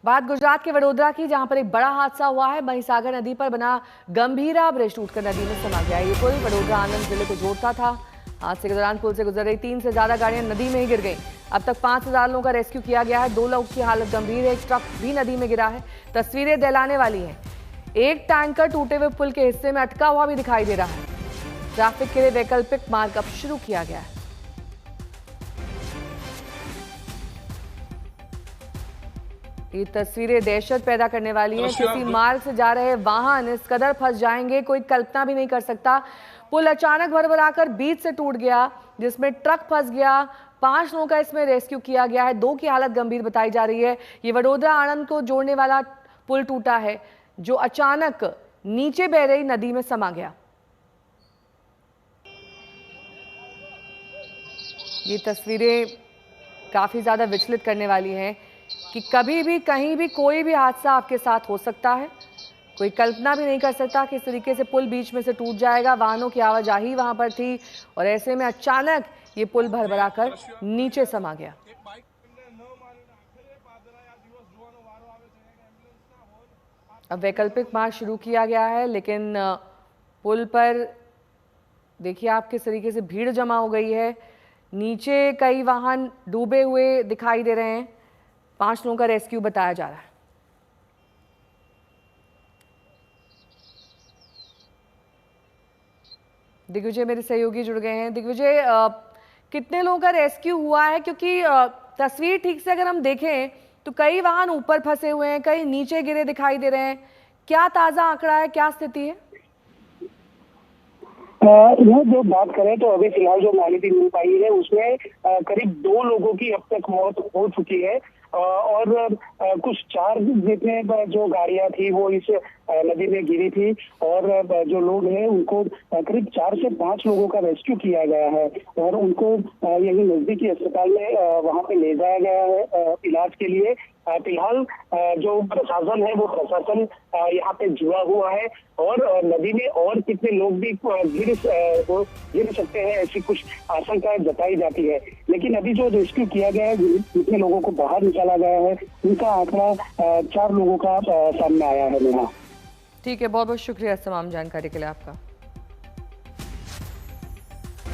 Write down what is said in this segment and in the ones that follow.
बात गुजरात के वडोदरा की, जहां पर एक बड़ा हादसा हुआ है। महिसागर नदी पर बना गंभीरा ब्रिज टूटकर नदी में समा गया। ये पुल वडोदरा आनंद जिले को जोड़ता था। हादसे के दौरान पुल से गुजर रही 3 से ज्यादा गाड़ियां नदी में ही गिर गईं। अब तक 5000 लोगों का रेस्क्यू किया गया है। 2 लोगों की हालत गंभीर है। एक ट्रक भी नदी में गिरा है। तस्वीरें दहलाने वाली हैं। एक टैंकर टूटे हुए पुल के हिस्से में अटका हुआ भी दिखाई दे रहा है। ट्रैफिक के लिए वैकल्पिक मार्ग अब शुरू किया गया है। ये तस्वीरें दहशत पैदा करने वाली हैं। किसी मार्ग से जा रहे वाहन इस कदर फंस जाएंगे, कोई कल्पना भी नहीं कर सकता। पुल अचानक भरभराकर बीच से टूट गया, जिसमें ट्रक फंस गया। 5 लोगों का इसमें रेस्क्यू किया गया है। 2 की हालत गंभीर बताई जा रही है। ये वडोदरा आनंद को जोड़ने वाला पुल टूटा है, जो अचानक नीचे बह रही नदी में समा गया। ये तस्वीरें काफी ज्यादा विचलित करने वाली हैं कि कभी भी कहीं भी कोई भी हादसा आपके साथ हो सकता है। कोई कल्पना भी नहीं कर सकता कि इस तरीके से पुल बीच में से टूट जाएगा। वाहनों की आवाजाही वहां पर थी और ऐसे में अचानक ये पुल भरभराकर नीचे समा गया। अब वैकल्पिक मार्ग शुरू किया गया है, लेकिन पुल पर देखिए आप किस तरीके से भीड़ जमा हो गई है। नीचे कई वाहन डूबे हुए दिखाई दे रहे हैं। 5 लोगों का रेस्क्यू बताया जा रहा है। दिग्विजय मेरे सहयोगी जुड़ गए हैं। दिग्विजय, कितने लोगों का रेस्क्यू हुआ है? क्योंकि तस्वीर ठीक से अगर हम देखें तो कई वाहन ऊपर फंसे हुए हैं, कई नीचे गिरे दिखाई दे रहे हैं। क्या ताजा आंकड़ा है, क्या स्थिति है? यह जो बात करें तो अभी फिलहाल जो माहिती मिल पाई है उसमें करीब 2 लोगों की अब तक मौत हो चुकी है और कुछ 4 जितने जो गाड़ियां थी वो इस नदी में गिरी थी और जो लोग हैं उनको करीब 4 से 5 लोगों का रेस्क्यू किया गया है और उनको यही नजदीकी अस्पताल में वहां पे ले जाया गया है इलाज के लिए। फिलहाल जो प्रशासन है वो प्रशासन यहाँ पे जुड़ा हुआ है और नदी में और कितने लोग भी गिर सकते हैं ऐसी कुछ आशंकाएं जताई जाती है। लेकिन अभी जो रेस्क्यू किया गया है, जितने लोगों को बाहर निकाला गया है, उनका आंकड़ा 4 लोगों का सामने आया है। नेहा, ठीक है, बहुत बहुत शुक्रिया तमाम जानकारी के लिए आपका।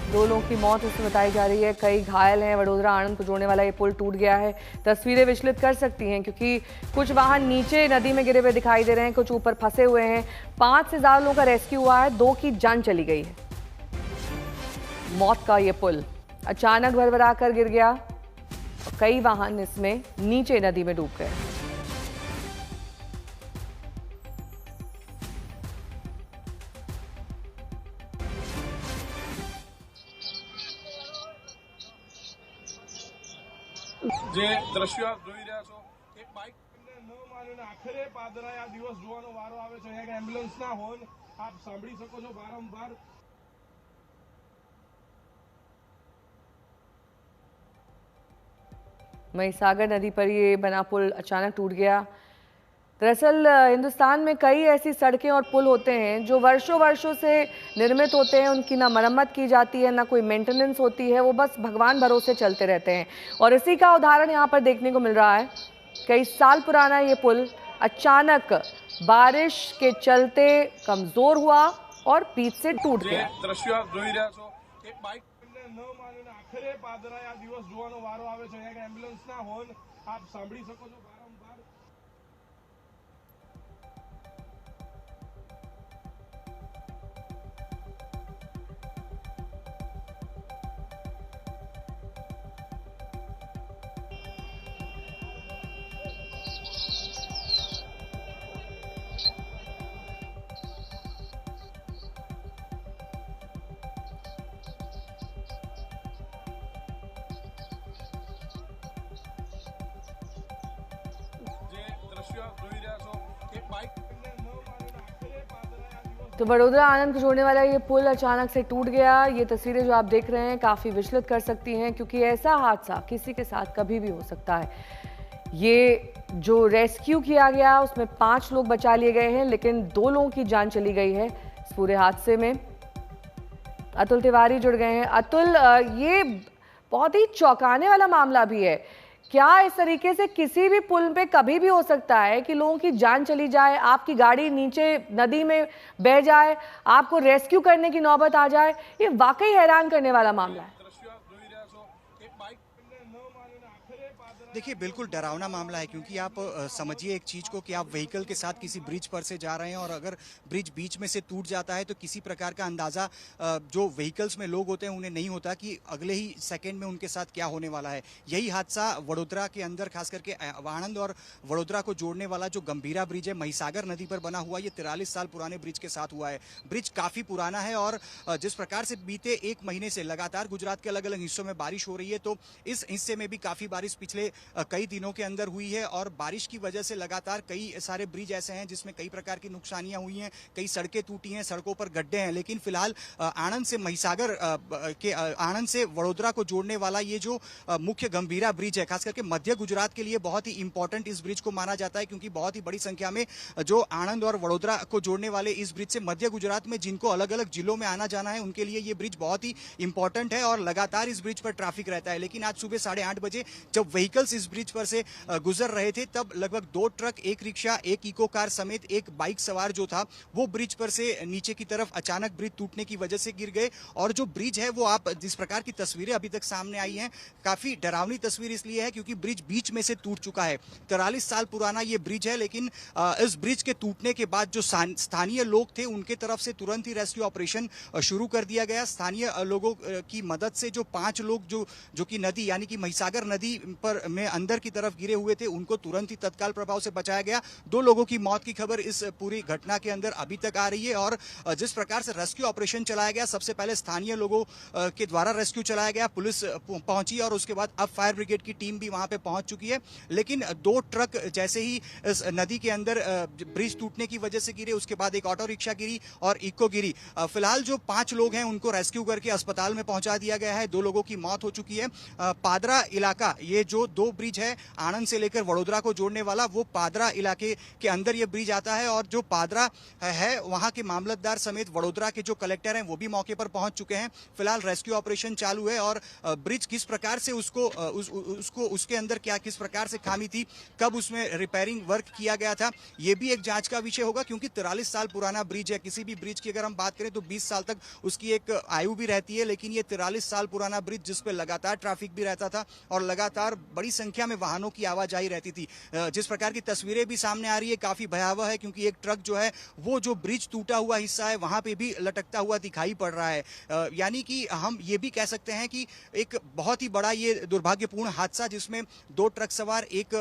2 लोगों की मौत इसमें बताई जा रही है, कई घायल हैं। वडोदरा आनंद को जोड़ने वाला ये पुल टूट गया है। तस्वीरें विचलित कर सकती हैं क्योंकि कुछ वाहन नीचे नदी में गिरे हुए दिखाई दे रहे हैं, कुछ ऊपर फंसे हुए हैं। 5 से ज्यादा लोगों का रेस्क्यू हुआ है, 2 की जान चली गई है। मौत का ये पुल अचानक भरभरा कर गिर गया और कई वाहन इसमें नीचे नदी में डूब गए। જે દ્રશ્યો આપ જોઈ રહ્યા છો, એક બાઇક ન માનીને આખરે પાદરાએ આ દિવસ જોવાનો વારો આવે છે। અહીંયા એમ્બ્યુલન્સના હોર્ન આપ સાંભળી શકો છો વારંવાર। महिसागर नदी पर ये बना पुल अचानक टूट गया। दरअसल हिंदुस्तान में कई ऐसी सड़कें और पुल होते हैं जो वर्षों से निर्मित होते हैं, उनकी ना मरम्मत की जाती है, ना कोई मेंटेनेंस होती है, वो बस भगवान भरोसे चलते रहते हैं। और इसी का उदाहरण यहाँ पर देखने को मिल रहा है। कई साल पुराना ये पुल अचानक बारिश के चलते कमजोर हुआ और बीच से टूट गया। દ્રશ્યો આપ જોઈ રહ્યા છો, એક બાઇક ન માનીને આખરે પાદરાએ આ દિવસ જોવાનો વારો આવે છે। અહીંયા એમ્બ્યુલન્સના હોર્ન આપ સાંભળી શકો છો વારંવાર। तो वडोदरा आनंद को जोड़ने वाला ये पुल अचानक से टूट गया। ये तस्वीरें जो आप देख रहे हैं काफ़ी विचलित कर सकती हैं क्योंकि ऐसा हादसा किसी के साथ कभी भी हो सकता है। ये जो रेस्क्यू किया गया उसमें 5 लोग बचा लिए गए हैं, लेकिन 2 लोगों की जान चली गई है इस पूरे हादसे में। अतुल तिवारी जुड़ गए हैं। अतुल, ये बहुत ही चौंकाने वाला मामला भी है क्या इस तरीके से किसी भी पुल पे कभी भी हो सकता है कि लोगों की जान चली जाए, आपकी गाड़ी नीचे नदी में बह जाए, आपको रेस्क्यू करने की नौबत आ जाए? ये वाकई हैरान करने वाला मामला है। દ્રશ્ય જોઈ રહ્યા છો એક બાઇક ન માનીને આખરે પાદરા देखिए बिल्कुल डरावना मामला है, क्योंकि आप समझिए एक चीज़ को कि आप व्हीकल के साथ किसी ब्रिज पर से जा रहे हैं और अगर ब्रिज बीच में से टूट जाता है तो किसी प्रकार का अंदाज़ा जो व्हीकल्स में लोग होते हैं उन्हें नहीं होता कि अगले ही सेकंड में उनके साथ क्या होने वाला है। यही हादसा वडोदरा के अंदर खास करके आणंद और वडोदरा को जोड़ने वाला जो गंभीरा ब्रिज है महिसागर नदी पर बना हुआ, ये 43 साल पुराने ब्रिज के साथ हुआ है। ब्रिज काफ़ी पुराना है और जिस प्रकार से बीते एक महीने से लगातार गुजरात के अलग अलग हिस्सों में बारिश हो रही है, तो इस हिस्से में भी काफ़ी बारिश पिछले कई दिनों के अंदर हुई है और बारिश की वजह से लगातार कई सारे ब्रिज ऐसे हैं जिसमें कई प्रकार की नुकसानियां हुई हैं, कई सड़कें टूटी हैं, सड़कों पर गड्ढे हैं। लेकिन फिलहाल आणंद से महिसागर के आणंद से वडोदरा को जोड़ने वाला ये जो मुख्य गंभीरा ब्रिज है, खास करके मध्य गुजरात के लिए बहुत ही इंपॉर्टेंट इस ब्रिज को माना जाता है, क्योंकि बहुत ही बड़ी संख्या में जो आणंद और वडोदरा को जोड़ने वाले इस ब्रिज से मध्य गुजरात में जिनको अलग अलग जिलों में आना जाना है उनके लिए ये ब्रिज बहुत ही इंपॉर्टेंट है और लगातार इस ब्रिज पर ट्रैफिक रहता है। लेकिन आज सुबह 8:30 बजे जब व्हीकल्स इस ब्रिज पर से गुजर रहे थे तब लगभग 2 ट्रक, एक रिक्शा, एक इको कार समेत एक बाइक सवार जो था वो ब्रिज पर से नीचे की तरफ अचानक ब्रिज टूटने की वजह से गिर गए। और जो ब्रिज है वो आप जिस प्रकार की तस्वीरें अभी तक सामने आई हैं, काफी डरावनी तस्वीर इसलिए है क्योंकि ब्रिज बीच में से टूट चुका है। 43 साल पुराना ये ब्रिज है, लेकिन इस ब्रिज के टूटने के बाद जो स्थानीय लोग थे उनके तरफ से तुरंत ही रेस्क्यू ऑपरेशन शुरू कर दिया गया। स्थानीय लोगों की मदद से जो 5 लोग जो कि नदी यानी कि महिसागर नदी पर में अंदर की तरफ गिरे हुए थे उनको तुरंत ही तत्काल प्रभाव से बचाया गया। 2 लोगों की मौत की खबर इस पूरी घटना के अंदर अभी तक आ रही है और जिस प्रकार से रेस्क्यू ऑपरेशन चलाया गया, सबसे पहले स्थानीय लोगों के द्वारा रेस्क्यू चलाया गया, पुलिस पहुंची और उसके बाद अब फायर ब्रिगेड की टीम भी वहां पे पहुंच चुकी है। लेकिन 2 ट्रक जैसे ही इस नदी के अंदर ब्रिज टूटने की वजह से गिरे, उसके बाद एक ऑटो रिक्शा गिरी और इको गिरी। फिलहाल जो 5 लोग हैं उनको रेस्क्यू करके अस्पताल में पहुंचा दिया गया है। 2 लोगों की मौत हो चुकी है। पादरा इलाका, ये जो 2 ब्रिज है आणंद से लेकर वडोदरा को जोड़ने वाला, वो पादरा इलाके के अंदर ये ब्रिज आता है और जो पादरा है वहां के मामलतदार समेत वडोदरा के जो कलेक्टर हैं वो भी मौके पर पहुंच चुके हैं। फिलहाल रेस्क्यू ऑपरेशन चालू है और ब्रिज किस प्रकार से उसके अंदर क्या किस प्रकार से खामी थी, कब उसमें रिपेयरिंग वर्क किया गया था, ये भी एक जांच का विषय होगा, क्योंकि 43 साल पुराना ब्रिज है। किसी भी ब्रिज की अगर हम बात करें तो 20 साल तक उसकी एक आयु भी रहती है, लेकिन ये 43 साल पुराना ब्रिज जिस पे लगातार ट्रैफिक भी रहता था और लगातार बड़ी संख्या में वाहनों की आवाजाही रहती थी। जिस प्रकार की तस्वीरें भी सामने आ रही है काफी भयावह है, क्योंकि एक ट्रक जो है वो जो ब्रिज टूटा हुआ हिस्सा है वहां पे भी लटकता हुआ दिखाई पड़ रहा है। यानी कि हम ये भी कह सकते हैं कि एक बहुत ही बड़ा ये दुर्भाग्यपूर्ण हादसा जिसमें 2 ट्रक सवार, एक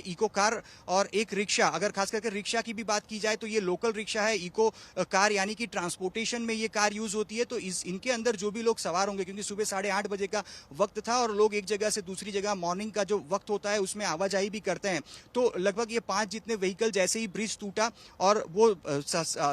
इको कार और एक रिक्शा, अगर खास करके रिक्शा की भी बात की जाए तो ये लोकल रिक्शा है। इको कार यानी कि ट्रांसपोर्टेशन में ये कार यूज होती है, तो इनके अंदर जो भी लोग सवार होंगे, क्योंकि सुबह 8:30 बजे का वक्त था और लोग एक जगह से दूसरी जगह मॉर्निंग का जो वक्त होता है उसमें आवाजाही भी करते हैं, तो लगभग ये 5 जितने व्हीकल जैसे ही ब्रिज टूटा और वो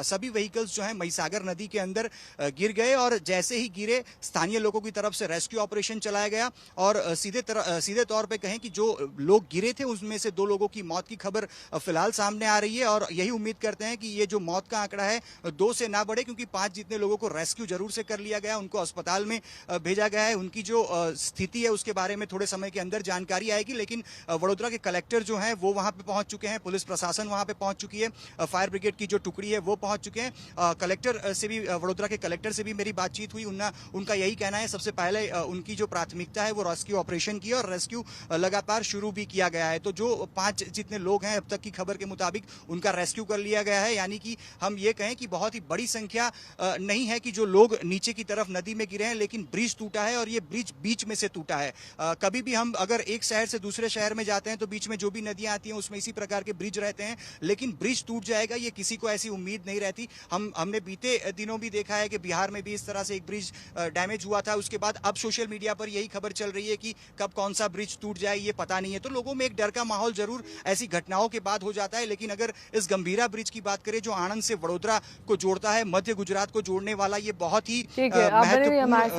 सभी व्हीकल्स जो है महिसागर नदी के अंदर गिर गए और जैसे ही गिरे स्थानीय लोगों की तरफ से रेस्क्यू ऑपरेशन चलाया गया और सीधे तौर पे कहें कि जो लोग गिरे थे उसमें से 2 लोगों की मौत की खबर फिलहाल सामने आ रही है और यही उम्मीद करते हैं कि ये जो मौत का आंकड़ा है 2 से ना बढ़े, क्योंकि 5 जितने लोगों को रेस्क्यू जरूर से कर लिया गया, उनको अस्पताल में भेजा गया है। उनकी जो स्थिति है उसके बारे में थोड़े समय के अंदर जानकारी आएगी, लेकिन वडोदरा के कलेक्टर जो हैं वो वहां पे पहुंच चुके हैं, पुलिस प्रशासन वहां पे पहुंच चुकी है, फायर ब्रिगेड की जो टुकड़ी है वो पहुंच चुके हैं। कलेक्टर से भी, वडोदरा के कलेक्टर से भी मेरी बातचीत हुई, उनका यही कहना है सबसे पहले उनकी जो प्राथमिकता है वो रेस्क्यू ऑपरेशन की और रेस्क्यू लगातार शुरू भी किया गया है। तो जो 5 जितने लोग हैं अब तक की खबर के मुताबिक उनका रेस्क्यू कर लिया गया है, यानी कि हम ये कहें कि बहुत ही बड़ी संख्या नहीं है कि जो लोग नीचे की तरफ नदी में गिरे हैं, लेकिन ब्रिज टूटा है और ये ब्रिज बीच में से टूटा है। कभी भी हम अगर एक शहर से दूसरे शहर में जाते हैं तो बीच में जो भी नदियां आती हैं उसमें इसी प्रकार के ब्रिज रहते हैं, लेकिन ब्रिज टूट जाएगा ये किसी को ऐसी उम्मीद नहीं रहती। हमने बीते दिनों भी देखा है कि बिहार में भी इस तरह से एक ब्रिज डैमेज हुआ था, उसके बाद अब सोशल मीडिया पर यही खबर चल रही है कि कब कौन सा ब्रिज टूट जाए ये पता नहीं है, तो लोगों में एक डर का माहौल जरूर ऐसी घटनाओं के बाद हो जाता है। लेकिन अगर इस गंभीरा ब्रिज की बात करें जो आणंद से वडोदरा को जोड़ता है, मध्य गुजरात को जोड़ने वाला, ये बहुत ही ठीक है, आप बने रहिए महत्वपूर्ण हमारे साथ।